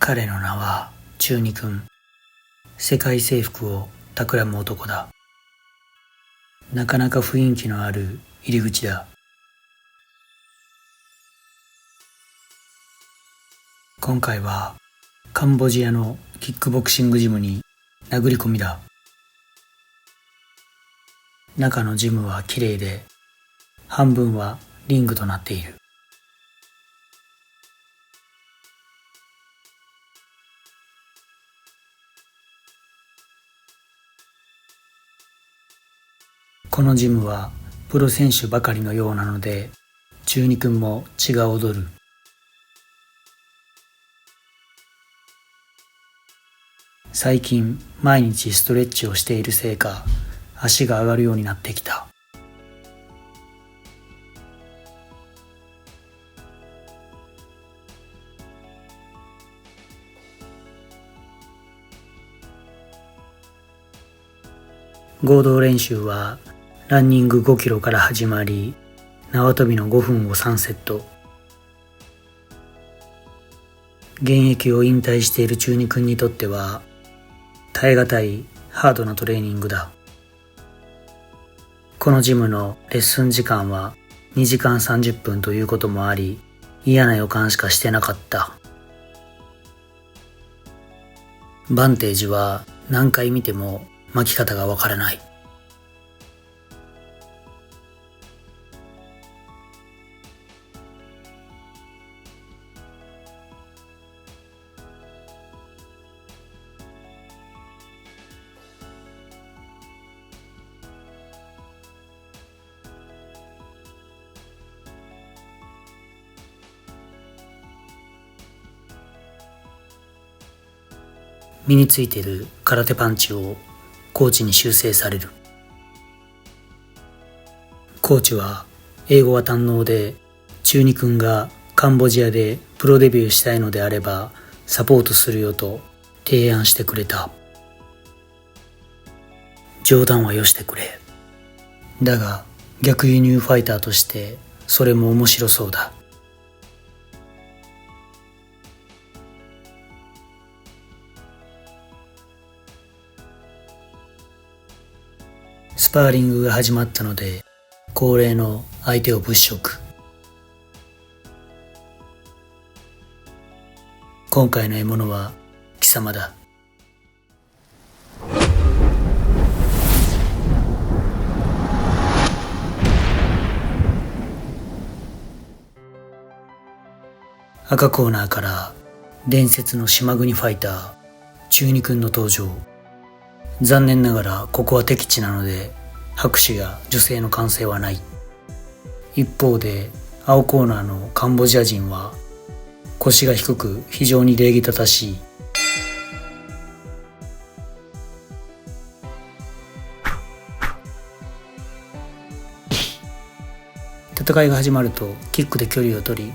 彼の名は中二君。世界征服を企む男だ。なかなか雰囲気のある入り口だ。今回はカンボジアのキックボクシングジムに殴り込みだ。中のジムは綺麗で、半分はリングとなっている。このジムはプロ選手ばかりのようなので、中二君も血が躍る。最近毎日ストレッチをしているせいか、足が上がるようになってきた。合同練習はランニング5キロから始まり、縄跳びの5分を3セット。現役を引退している中二君にとっては耐え難いハードなトレーニングだ。このジムのレッスン時間は2時間30分ということもあり、嫌な予感しかしてなかった。バンテージは何回見ても巻き方がわからない。身についている空手パンチをコーチに修正される。コーチは英語が堪能で、中二君がカンボジアでプロデビューしたいのであればサポートするよと提案してくれた。冗談はよしてくれ。だが逆輸入ファイターとしてそれも面白そうだ。スパーリングが始まったので、恒例の相手を物色。今回の獲物は貴様だ。赤コーナーから伝説の島国ファイター中二君の登場。残念ながらここは敵地なので拍手や女性の歓声はない。一方で青コーナーのカンボジア人は腰が低く非常に礼儀正しい。戦いが始まるとキックで距離を取り、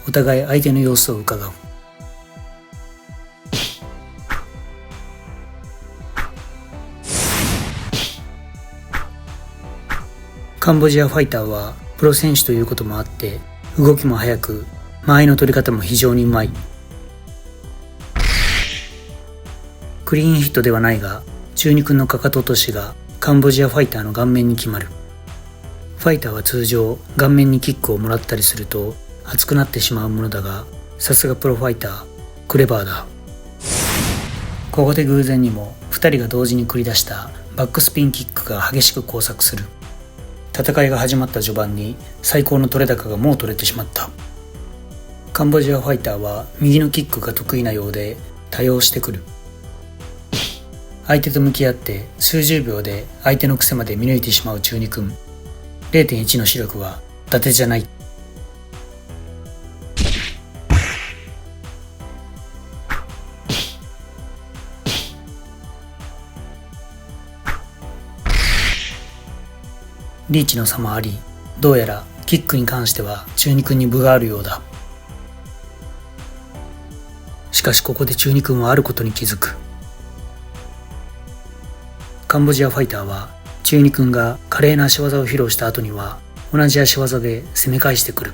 お互い相手の様子を伺う。カンボジアファイターはプロ選手ということもあって動きも速く、間合いの取り方も非常にうまい。クリーンヒットではないが、中二君のかかと落としがカンボジアファイターの顔面に決まる。ファイターは通常顔面にキックをもらったりすると熱くなってしまうものだが、さすがプロファイター、クレバーだ。ここで偶然にも2人が同時に繰り出したバックスピンキックが激しく交錯する。戦いが始まった序盤に最高の取れ高がもう取れてしまった。カンボジアファイターは右のキックが得意なようで多用してくる。相手と向き合って数十秒で相手の癖まで見抜いてしまう中二君。0.1 の視力は伊達じゃない。リーチの差もあり、どうやらキックに関しては中二君に分があるようだ。しかしここで中二君はあることに気づく。カンボジアファイターは中二君が華麗な足技を披露した後には同じ足技で攻め返してくる。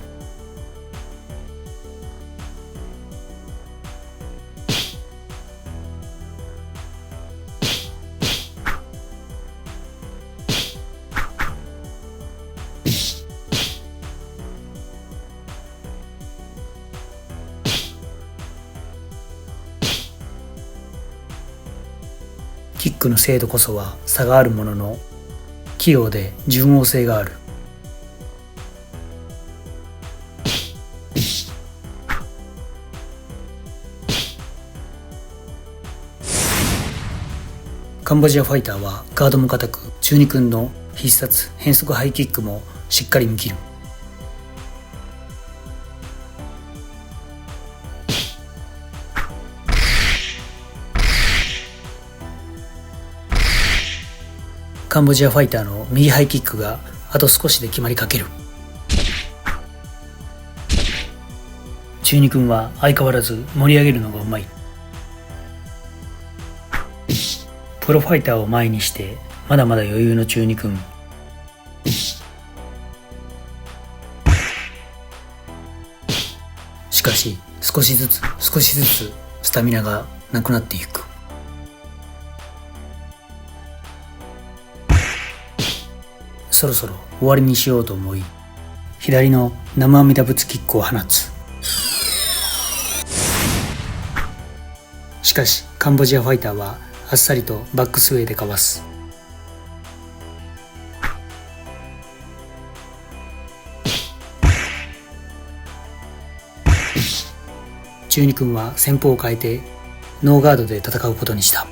キックの精度こそは差があるものの、器用で順応性がある。カンボジアファイターはガードも固く、中二君の必殺変則ハイキックもしっかり見切る。カンボジアファイターの右ハイキックがあと少しで決まりかける。中二君は相変わらず盛り上げるのがうまい。プロファイターを前にしてまだまだ余裕の中二君。しかし少しずつスタミナがなくなっていく。そろそろ終わりにしようと思い、左の生阿弥陀仏キックを放つ。しかしカンボジアファイターはあっさりとバックスウェイでかわす。中二君は戦法を変えてノーガードで戦うことにした。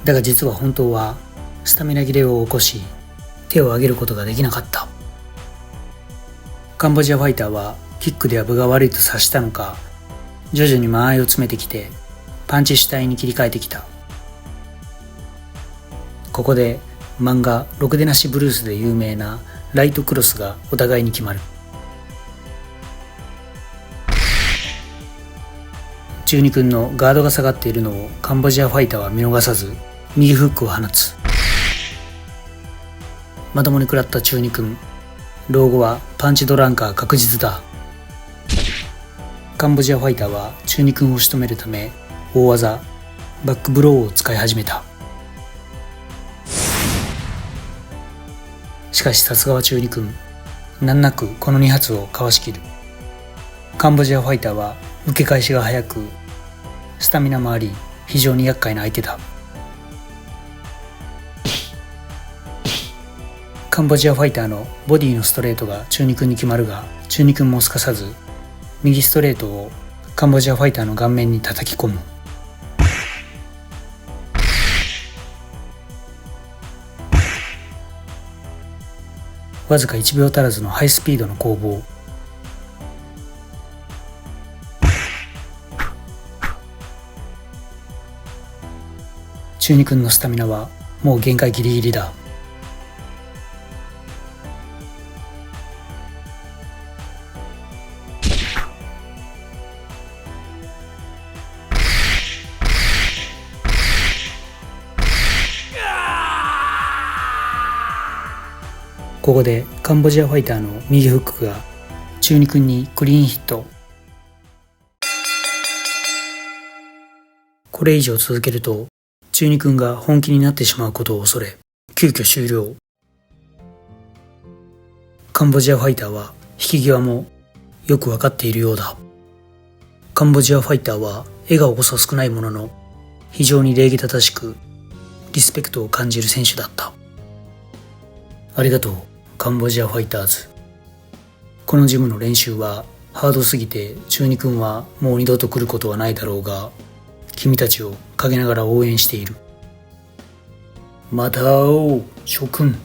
だが実は本当はスタミナ切れを起こし、手を上げることができなかった。カンボジアファイターはキックでは分が悪いと察したのか、徐々に間合いを詰めてきてパンチ主体に切り替えてきた。ここで漫画「ろくでなしブルース」で有名なライトクロスがお互いに決まる。中二君のガードが下がっているのをカンボジアファイターは見逃さず右フックを放つ。まともに食らった中二君、老後はパンチドランカー確実だ。カンボジアファイターは中二君を仕留めるため大技バックブローを使い始めた。しかしさすがは中二君、難なくこの2発をかわしきる。カンボジアファイターは受け返しが早く、スタミナもあり非常に厄介な相手だ。カンボジアファイターのボディのストレートが中二君に決まるが、中二君もすかさず右ストレートをカンボジアファイターの顔面に叩き込む。わずか1秒足らずのハイスピードの攻防。中二君のスタミナはもう限界ギリギリだ。ここでカンボジアファイターの右フックが中二君にクリーンヒット。これ以上続けると中二君が本気になってしまうことを恐れ、急遽終了。カンボジアファイターは引き際もよく分かっているようだ。カンボジアファイターは笑顔こそ少ないものの非常に礼儀正しくリスペクトを感じる選手だった。ありがとうカンボジアファイターズ。このジムの練習はハードすぎて中二君はもう二度と来ることはないだろうが、君たちを陰ながら応援している。また会おう諸君。